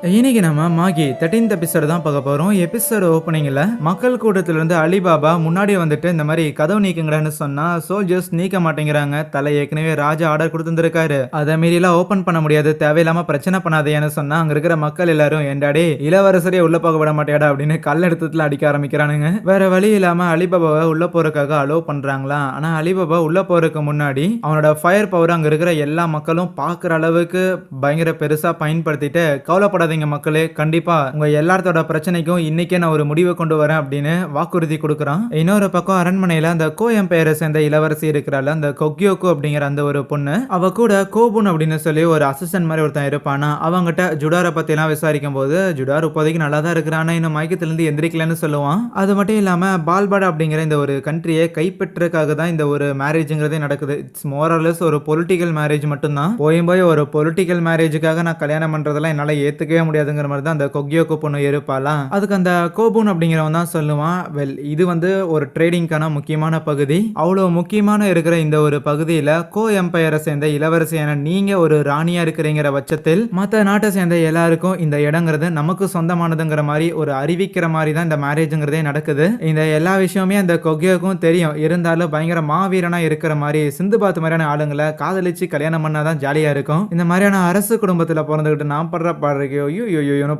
இன்னைக்கு நம்ம மாகி 13th episode தான் பார்க்க போறோம். எபிசோடு ஓப்பனிங்ல மக்கள் கூட்டத்துல இருந்து அலிபாபா முன்னாடி வந்துட்டு இந்த மாதிரி கதவு நீக்குங்கடான்னு சொன்னா சோல்ஜர்ஸ் நீக்க மாட்டேங்கிறாங்க. தலை ஏற்கனவே ராஜா ஆர்டர் கொடுத்துருக்காரு, அதை மீறிலாம் ஓபன் பண்ண முடியாது, தேவையில்லாம பிரச்சனை பண்ணாதேன்னு சொன்னா அங்க இருக்கிற மக்கள் எல்லாரும் எண்டாடே இளவரசரையே உள்ள போக விட மாட்டேடா அப்படின்னு கல் எடுத்துல அடிக்க ஆரம்பிக்கிறானுங்க. வேற வழி இல்லாம அலிபாபாவை உள்ள போறதுக்காக அலோ பண்றாங்களா. ஆனா அலிபாபா உள்ள போறதுக்கு முன்னாடி அவனோட ஃபயர் பவர் அங்க இருக்கிற எல்லா மக்களும் பாக்குற அளவுக்கு பயங்கர பெருசா பயன்படுத்திட்டு கவலைப்படாதீங்க மக்களே, கண்டிப்பா உங்க எல்லாத்தோட பிரச்சனைக்கும் இன்னைக்கே நான் ஒரு முடிவை கொண்டு வரேன் அப்படின்னு வாக்குறுதி கொடுக்கறான். இன்னொரு பக்கம் அரண்மனையில அந்த கோ எம்பையரை சேர்ந்த இளவரசி இருக்கிறாள், அந்த கொக்யோக்கு அப்படிங்கிற அந்த ஒரு பொண்ணு. அவ கூட கோபுன் அப்படின்னு சொல்லி ஒரு அசிஸ்டன்ட் மாதிரி ஒருத்தன் இருப்பானா. அவங்கிட்ட ஜுடாரை பத்தி எல்லாம் விசாரிக்கும் போது ஜுடார் இப்போதைக்கு நல்லா தான் இருக்கிறான், இன்னும் மயக்கத்திலிருந்து எந்திரிக்கலன்னு சொல்லுவான். அது மட்டும் இல்லாம பால்பாடா அப்படிங்கிற இந்த ஒரு கண்ட்ரியை கைப்பற்றதுக்காக தான் இந்த ஒரு மேரேஜ்ங்கிறதே நடக்குது. இட்ஸ் மோரலஸ் ஒரு பொலிட்டிக்கல் மேரேஜ் மட்டும்தான். போய் ஒரு பொலிட்டிக்கல் மேரேஜுக்காக நான் கல்யாணம் பண்றதெல்லாம் என்னால ஏத்துக்கவே முடியாதுங்கிற மாதிரி தான் அந்த கொக்யோக்கு பொண்ணு இருப்பாளா. அதுக்கு அந்த கோபுன் அப்படிங்கிறவன் தான் சொல்லுவான், வெல் இது வந்து ஒரு ட்ரேடிங்கான முக்கியமான பகுதி, அவ்வளவு முக்கியமான இருக்கிற இந்த ஒரு பகுதியில கோ எம்பையரை சேர்ந்த இளவரசியான நீங்க ஒரு ராணியா இருக்கிறீங்கிற பட்சத்தில் மற்ற நாட்டை சேர்ந்த எல்லாருக்கும் இந்த இடங்கிறது நமக்கு சொந்தமானதுங்கிற மாதிரி ஒரு அறிவிக்கிற மாதிரி தான் இந்த மேரேஜ்ங்கிறதே நடக்குது. இந்த எல்லா விஷயமே அந்த கொக்யோக்கும் தெரியும். இருந்தாலும் பயங்கர மாவீரனா இருக்கிற மாதிரி சிந்துபாத் மாதிரியான ஆளுங்களை காதலிச்சு கல்யாணம் பண்ணாதான் ஜாலியா இருக்கும். இந்த மாதிரியான அரசு குடும்பத்துல பிறந்துகிட்டு நான் படுற பாடுறக்கையோ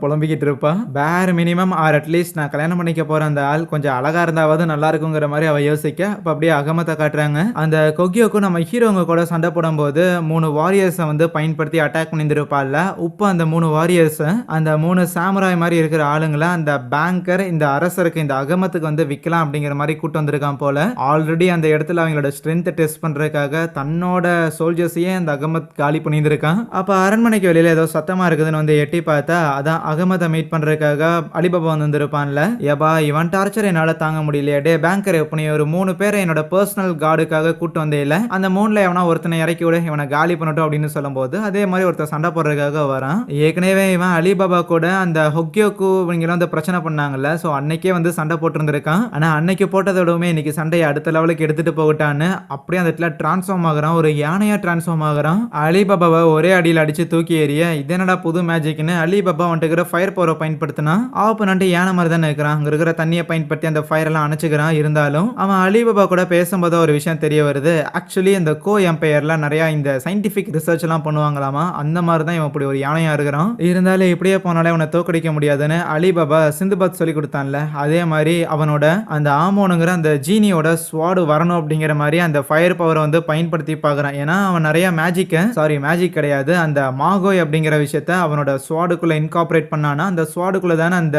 புலம்பிக்கிட்டு இருப்பா. பேர் மினிமம் ஆர் அட்லீஸ்ட் நான் கல்யாணம் பண்ணிக்க போற அந்த ஆள் கொஞ்சம் அழகா இருந்தாவது நல்லா இருக்குங்கிற மாதிரி அவ யோசிக்க அப்ப அப்படியே அகமத்தை காட்டுறாங்க. அந்த கொக்யோக்கும் நம்ம ஹீரோங்க கூட சண்டை போடும் போது 3 வாரியர்ஸை வந்து பயன்படுத்தி அட்டாக் பண்ணியிருப்பாள்ல. இப்போ அந்த 3 வாரியர்ஸ் அந்த 3 சாமுராய் மாதிரி இருக்கிற ஆளுங்களை அந்த பேங்கர் இந்த அரசருக்கு இந்த அகமத்துக்கு வந்து விற்கலாம் அப்படிங்கிற மாதிரி கூட்டு வந்திருக்கான் போல. ஆல்ரெடி அந்த இடத்துல அவங்களோட ஸ்ட்ரென்த் டெஸ்ட் பண்றதுக்காக தன்னோட சோல்ஜர்ஸையே அந்த அகமத் காலி பண்ணியிருக்கான். அப்ப அரண்மனைக்கு வெளியில ஏதோ சத்தமா இருக்குதுன்னு வந்து எட்டி பார்த்தா அதான் அகமதை மீட் பண்றதுக்காக அலிபாபா வந்திருப்பான்ல. ஏபா இவன் டார்ச்சர் என்னால தாங்க முடியலையா, டே பேங்கர் எப்படி ஒரு 3 பேரை என்னோட பர்சனல் கார்டுக்காக கூட்டு வந்தே இல்ல, அந்த 3ல எவனா ஒருத்தனை இறக்கி விட, இவனை காலி பண்ணட்டும் அப்படின்னு சொல்லும் போது அதே மாதிரி ஒருத்தர் சண்டை போடுறதுக்காக வரான். ஏற்கனவே இவன் அலிபாபா கூட அந்த ஹொக்யோக்கு வந்து பிரச்சனை பண்ணாங்கல்ல, சோ அன்னைக்கே வந்து சண்டை போட்டு இருந்திருக்கான். ஆனா அன்னைக்கு போட்டதோடமே இன்னைக்கு சண்டையை அடுத்த லெவலுக்கு எடுத்துட்டு போகட்டான்னு அப்படியே அந்த இடத்துல டிரான்ஸ்ஃபார்ம் ஆகுறான், ஒரு யானையா டிரான்ஸ்ஃபார்ம் ஆகுறான். அலிபாபாவை ஒரே அடியில் அடிச்சு தூக்கி எறிய இது என்னடா புது மேஜிக்னு அலிபாபா வந்துட்டு ஃபயர் பவரை பயன்படுத்தினா ஆப்பனன்ட் யானை மாதிரி தானே இருக்கிறான். அங்க இருக்கிற தண்ணியை பயன்படுத்தி அந்த ஃபயர் எல்லாம் அணைச்சுக்கிறான். இருந்தாலும் அவன் அலிபாபா கூட பேசும்போது ஒரு விஷயம் தெரிய வருது. ஆக்சுவலி இந்த கோ எம்பையர்ல நிறைய இந்த சயின்டிபிக் ரிசர்ச் எல்லாம் பண்ணுவாங்களாமா, அந்த மாதிரி தான் இவன் இப்படி ஒரு யானையா இருக்கிறான். இருந்தாலும் இப்படியே போனாலே அவனை தோக்கடிக்க முடியாதுன்னு அலிபாபா சிந்துபாத் சொல்லி கொடுத்தான்ல, அதே மாதிரி அவனோட அந்த ஆமோனுங்கிற அந்த ஜீனியோட ஸ்வாடு வரணும் அப்படிங்கிற மாதிரி அந்த ஃபயர் பவரை வந்து பயன்படுத்தி பார்க்கறான். ஏன்னா அவன் நிறைய மேஜிக் கிடையாது, அந்த மாகோய் அப்படிங்கிற விஷயத்த அவனோட ஸ்வாடுக்குள்ள இன்கார்பரேட் பண்ணானா அந்த ஸ்வாடுக்குள்ள தானே அந்த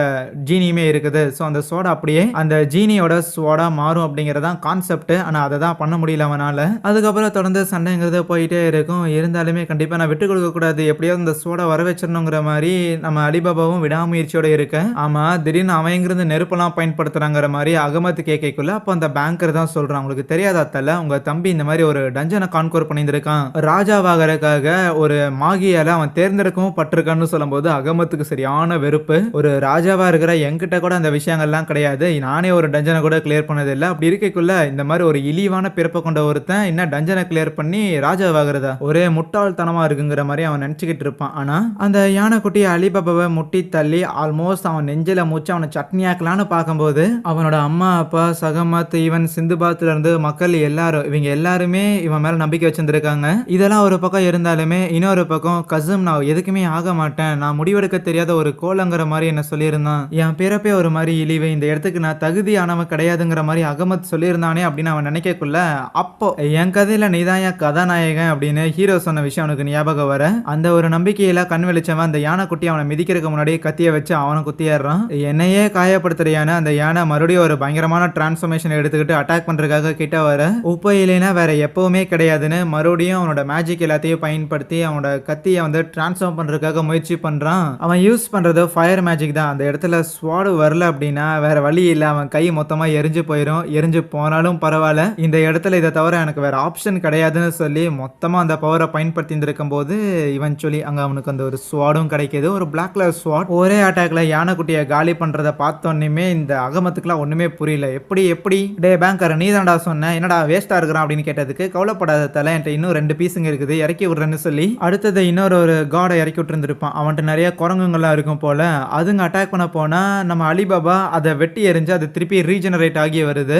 ஜீனியுமே இருக்குது. ஸோ அந்த ஸ்வாட் அப்படியே அந்த ஜீனியோட ஸ்வாடா மாறும் அப்படிங்கறதான் கான்செப்ட். ஆனா அதை தான் பண்ண முடியல அவனால. அதுக்கப்புறம் தொடர்ந்து சண்டைங்கிறது போயிட்டே இருக்கும். இருந்தாலுமே கண்டிப்பா நான் விட்டு கொடுக்க கூடாது, எப்படியாவது இந்த ஸ்வாடை வர வச்சிடணுங்கிற மாதிரி நம்ம அலிபாபாவும் விடாமுயற்சியோட இருக்க. ஆமா திடீர்னு அவங்கிருந்து நெருப்பெல்லாம் பயன்படுத்துறாங்கிற மாதிரி அகமத் கேட்கக்குள்ள அப்போ அந்த பேங்கர் தான் சொல்றான், உங்களுக்கு தெரியாதா தல, உங்க தம்பி இந்த மாதிரி ஒரு டஞ்சனை கான்கோர் பண்ணியிருக்கான், ராஜாவாகிறதுக்காக ஒரு மாகியால அவன் தேர்ந்தெடுக்கவும் பட்டிருக்கான்னு சொல்லும்போது அகமத்துக்கு சரியான வெறுப்பு. ஒரு ராஜாவா இருக்கிற என்கிட்ட கூட அந்த விஷயங்கள்லாம் கிடையாது, நானே ஒரு டஞ்சனை கூட கிளியர் பண்ணது இல்லை, அப்படி இருக்கக்குள்ள இந்த மாதிரி ஒரு இழிவான பிறப்பை கொண்ட ஒருத்தன் என்ன டஞ்சனை கிளியர் பண்ணி ராஜாவாகிறதா, ஒரே முட்டாள்தனமா இருக்குங்கிற மாதிரி அவன் நினைச்சுக்கிட்டு இருப்பான். ஆனா அந்த யானைக்குட்டி அலிபாபாவை முட்டி தள்ளி ஆல்மோஸ்ட் அவன் நெஞ்சில மூச்சு அவனை சட்னியாக்கலான்னு பார்க்கும்போது அவனோட அம்மா அப்பா சகமத் ஈவன் சிந்துபாத்ல இருந்து மக்கள் எல்லாரும் இவங்க எல்லாருமே இவன் மேல நம்பிக்கை வச்சிருந்திருக்காங்க. இதெல்லாம் ஒரு பக்கம் இருந்தாலுமே இன்னொரு பக்கம் கசம் நான் எதுக்குமே ஆக மாட்டேன், நான் முடிவெடுக்க தெரியாத ஒரு கோலங்கிற மாதிரி என்ன சொல்லியிருந்தான், என் பிறப்பே ஒரு மாதிரி இழிவு, இந்த இடத்துக்கு நான் தகுதியானவன் கிடையாதுங்கிற மாதிரி அகமத் சொல்லியிருந்தானே அப்படின்னு அவன் நினைக்கக்குள்ள அப்போ என் கதையில நீதான் என் கதாநாயகன் அப்படின்னு ஹீரோ சொன்ன விஷயம் அவனுக்கு ஞாபகம் வர அந்த ஒரு நம்பிக்கையில கண் வெளிச்சவன் அந்த யானை குட்டி அவனை மிதிக்கிறதுக்கு முன்னாடி கத்திய வச்சு அவனை குத்திடுறான். என்னையே காயப்படுத்துற யானை அந்த யானை மறுபடியும் ஒரு பயங்கரமான டிரான்ஸ்ஃபர்மேஷன் எடுத்துக்கிட்டு அட்டாக் பண்றதுக்காக கிட்ட வர உப்ப இல்லைன்னா வேற எப்பவுமே கிடையாதுன்னு மறுபடியும் அவனோட மேஜிக் எல்லாத்தையும் பயன்படுத்தி அவனோட கத்தியை வந்து டிரான்ஸ்ஃபார்ம் பண்றதுக்காக முயற்சி பண்றான். அவன் யூஸ் பண்றது ஃபயர் மேஜிக் தான். அந்த இடத்துல ஸ்வாடு வரல அப்படின்னா வேற வழி இல்லை, அவன் கை மொத்தமா எரிஞ்சு போயிடும். எரிஞ்சு போனாலும் பரவாயில்ல, இந்த இடத்துல இதை தவிர எனக்கு வேற ஆப்ஷன் கிடையாதுன்னு சொல்லி மொத்தமா அந்த பவரை பயன்படுத்தி இருக்கும் போது இவன் சொல்லி அங்க அவனுக்கு அந்த ஒரு ஸ்வாடும் கிடைக்கிது, ஒரு பிளாக் கலர் ஸ்வாட். ஒரே அட்டாக்ல யானைக்குட்டியை காலி பண்றதை பார்த்தோன்னுமே இந்த அகமத்துக்குலாம் ஒண்ணுமே புரியல. எப்படி டே பேங்கர் நீ தான்டா சொன்ன, என்னடா வேஸ்டா இருக்கிறான் அப்படின்னு கேட்டதுக்கு கவலைப்படாத தலை, என்கிட்ட இன்னும் 2 பீஸுங்க இருக்குது இறக்கி விடுறேன்னு சொல்லி அடுத்தது இன்னொரு காடை இறக்கி விட்டு இருந்திருப்பான். அவன்கிட்ட நிறைய குரங்குங்கள்லாம் இருக்கும் போல. அதுங்க அட்டாக் பண்ண போனா, நம்ம அலிபாபா அத வெட்டி எறிஞ்சு அது திருப்பி ரீஜெனரேட் ஆகி வருது.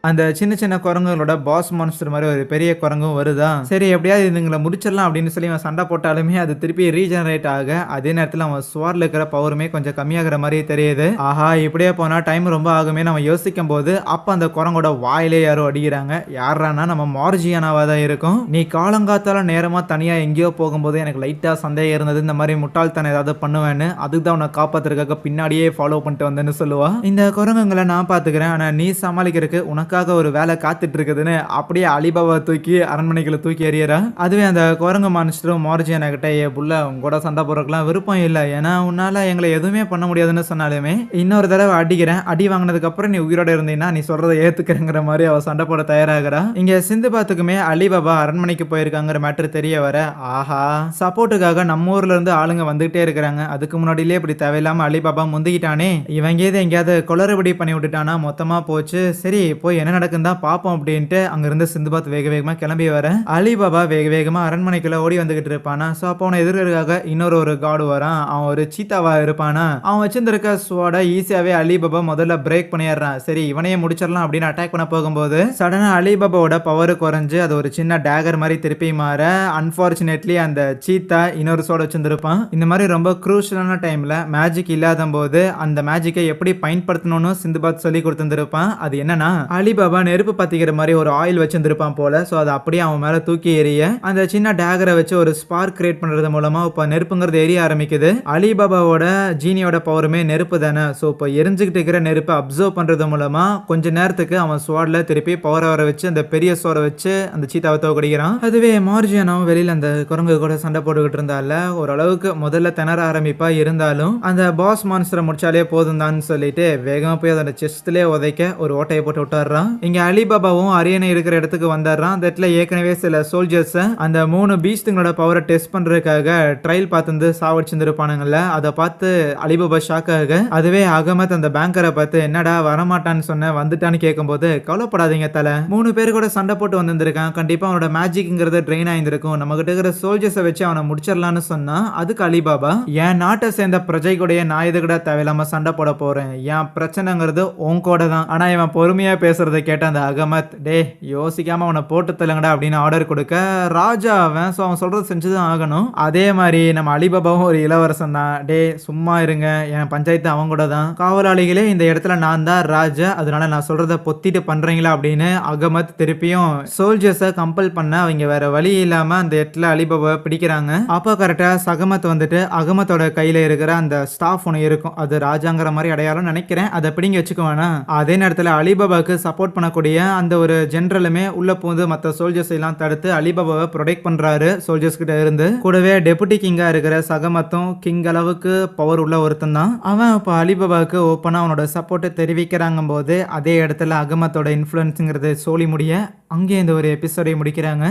அந்த சின்ன சின்ன குரங்குகளோட பாஸ் மான்ஸ்டர் மாரி ஒரு பெரிய குரங்கும் வருதா, சரி எப்படியாவது இதுங்கள முடிச்சிடலாம் அப்படின்னு சொல்லி இவன் சண்டை போட்டாலுமே அது திருப்பி ரீஜெனரேட் ஆக, அதே நேரத்துல அவன் ஸ்வார்ட்ல இருக்கிற பவருமே கொஞ்சம் கம்மியாகிற மாரி தெரியுது. ஆஹா! இப்படியே போனா டைம் ரொம்ப ஆகுமே நம்ம யோசிக்கும்போது, அப்ப அந்த குரங்கோட வாயிலே யாரோ அடிக்கிறாங்க. யார்ரான்னா நம்ம மார்ஜியானாவா தான் இருக்கும். "நீ காலங்காத்தால நேரமா தனியா எங்கேயோ போகும்போது எனக்கு லைட்டா சந்தேகம் இருந்தது. இந்த மாரி முட்டாள்தனம் ஏதாவது பண்ணுவேன்னு. அதுக்கு தான் உன்ன காப்பாத்துறதுக்காக பின்னாடியே ஃபாலோ பண்ணிட்டு வந்தேன்னு" சொல்லுவா. இந்த குரங்குங்கள நான் பாத்துக்கிறேன். ஆனா நீ சமாளிக்கிறதுக்கு உனக்காக ஒரு வேலை காத்துட்டு இருக்குதுன்னு அப்படியே அலிபாபா தூக்கி அரண்மனைக்குள்ள தூக்கி எறியறா. அதுவே அந்த குரங்கு மான்ஸ்டரும் மார்ஜியானா கிட்ட, "ஏ புள்ள, உன் கூட சண்டை போடுறதுக்குலாம் விருப்பம் இல்ல. ஏன்னா உன்னால எங்களை எதுவுமே பண்ண முடியாதுன்னு சொன்னாலுமே இன்னொரு தடவை அடிக்கிறேன். அடி வாங்கினதுக்கு அப்புறம் நீ உயிரோட இருந்தீன்னா நீ சொல்றதை ஏத்துக்கிறேங்கிற மாதிரி அவ சண்டை போட தயாராகிறா. இங்க சிந்துபாத்துக்குமே அலிபாபா அரண்மனைக்கு போயிருக்காங்கிற மேட்டர் தெரிய வர, ஆஹா, சப்போர்ட்டுக்காக நம்ம ஊர்ல இருந்து ஆளுங்க வந்துகிட்டே இருக்கிறாங்க. அதுக்கு முன்னாடியிலே இப்படி தேவையில்லாம அலிபாபா முந்திக்கிட்டானே, இவங்க எங்கேயாவது குளறுபடி பண்ணி விட்டுட்டானா மொத்தமா போச்சு. சரி போய் என்ன நடக்குன்னு தான் பார்ப்போம் அப்படின்ட்டு அங்கிருந்து சிந்துபாத் வேக வேகமா கிளம்பி வர, அலிபாபா வேக வேகமா அரண்மனைக்குள்ள ஓடி வந்துகிட்டு இருப்பானா. சோ அப்போ அவனை எதிர்க்கிறதுக்காக இன்னொரு ஒரு கார்டு வரான். அவன் ஒரு சீத்தாவா இருப்பானா. அவன் வச்சிருந்திருக்க ஸ்வாட ஈஸியாவே அலிபாபா முதல்ல பிரேக் பண்ணிடுறான். சரி இவனையே முடிச்சிடலாம் அப்படின்னு அட்டாக் பண்ண போகும்போது சடனா அலிபாபாவோட பவர் குறைஞ்சு அது ஒரு சின்ன டேகர் மாதிரி திருப்பி மாற, அன்பார்ச்சுனேட்லி அந்த சீத்தா இன்னொரு சோட வச்சிருந்திருப்பான். இந்த மாதிரி ரொம்ப குரூஷியலான டைம்ல மேஜிக் இல்லாத போது அந்த மேஜிக்கை எப்படி பயன்படுத்தணும்னு சிந்துபாத் சொல்லி கொடுத்திருந்திருப்பான். அது என்னன்னா, அலிபாபா நெருப்பு பத்திக்கிற மாதிரி ஒரு ஆயில் வச்சிருந்திருப்பான் போல. சோ அதை அப்படியே அவன் மேல தூக்கி எறிய அந்த சின்ன டேகரை வச்சு ஒரு ஸ்பார்க் கிரியேட் பண்றது மூலமா இப்ப நெருப்புங்கிறது எரிய ஆரம்பிக்குது. அலிபாபாவோட ஜீனியோட பவருமே நெருப்பு தானே. சோ இப்போ எரிஞ்சுக்கிட்டு இருக்கிற நெருப்பை அப்சர்வ் பண்றது மூலமா கொஞ்ச நேரத்துக்கு அவன் ஸ்வாட்ல திருப்பி பவர் வர வச்சு அந்த பெரிய சோட வச்சு அந்த சீத்தாவை தோக்கடிக்கிறான். அதுவே மார்ஜியானாவும் வெளியில அந்த குரங்கு கூட சண்டை போட்டுக்கிட்டு இருந்தால ஓரளவுக்கு முதல்ல திணற ஆரம்பிப்பா. இருந்தாலும் அந்த பாஸ் மான்ஸ்டரை முடிச்சாலே போதும் தான் சொல்லிட்டு வேகமா போய் அதோட செஸ்ட்லயே உதைக்க ஒரு ஓட்டையை போட்டு விட்டாடுறான். இங்க அலிபாபாவும் அரியணை இருக்கிற இடத்துக்கு வந்துடுறான். அந்த இடத்துல ஏற்கனவே சில சோல்ஜர்ஸ் அந்த 3 பீஸ்டுங்களோட பவரை டெஸ்ட் பண்றதுக்காக ட்ரையல் பார்த்து சாவடிச்சிருப்பானுங்கல்ல. அதை பார்த்து அலிபாபா ஷாக் ஆக, அதுவே அகமத் அந்த பேங்கரை பார்த்து, என்னடா வரமாட்டான்னு சொன்ன, வந்துட்டான்னு கேட்கும்போது, கவலைப்படாதீங்க தல, 3 பேர் கூட சண்டை போட்டு வந்திருக்கான், கண்டிப்பா அவனோட மேஜிக்ங்கிறது ட்ரெயின் ஆயிருக்கும், நம்ம கிட்ட இருக்கிற சோல்ஜர்ஸை வச்சு அவனை முடிச்சிடலான்னு சொன்னா, அதுக்கு அலிபாபா, என் நாட்டை சேர்ந்த பிரஜை கூட நான் இது கூட தேவையில்லாம சண்டை போட போறேன், என் பிரச்சனைங்கிறது உன் கூட தான். ஆனா இவன் பொறுமையா பேசுறதை கேட்ட அந்த அகமத், டே யோசிக்காம அவனை போட்டு தள்ளுங்கடா அப்படின்னு ஆர்டர் கொடுக்க, ராஜா அவன், சோ அவன் சொல்றது செஞ்சுதான் ஆகணும். அதே மாதிரி நம்ம அலிபாபாவும் ஒரு இளவரசன் தான். டே சும்மா இருங்க, என் பஞ்சாயத்து அவன் கூட தான், காவலாளிகளே இந்த இடத்துல நான் தான் ராஜா, அதனால நான் சொல்றத பொத்திட்டு பண்றீங்களா அப்படின்னு அகமத் திருப்பியும் சோல்ஜர்ஸை கம்பல் பண்ண, அவங்க வேற வழி இல்லாம அந்த இடத்துல அலிபாபா பிடிக்கிறாங்க. அப்போ கரெக்டா அகமத் வந்துட்டு அகமத்தோட கையில இருக்கிற அந்த ஸ்டாஃப் ஒன்று இருக்கும், அது ராஜாங்கிற மாதிரி அடையாளம் நினைக்கிறேன், அதை பிடிங்க வச்சுக்குவானா. அதே நேரத்தில் அலிபாபாக்கு சப்போர்ட் பண்ணக்கூடிய அந்த ஒரு ஜெனரலுமே உள்ள பூந்து மற்ற சோல்ஜர்ஸ் எல்லாம் தடுத்து அலிபாபாவை ப்ரொடெக்ட் பண்றாரு சோல்ஜர்ஸ் கிட்ட இருந்து. கூடவே டெபுட்டி கிங்கா இருக்கிற சகமத்தும் கிங் அளவுக்கு பவர் உள்ள ஒருத்தன் தான். அவன் இப்போ அலிபாபாவுக்கு ஓப்பனா அவனோட சப்போர்ட்டை தெரிவிக்கிறாங்க போது அதே இடத்துல அகமத்தோட இன்ஃப்ளூயன்ஸுங்கிறது சோழி முடிய அங்கே இந்த ஒரு எபிசோடை முடிக்கிறாங்க.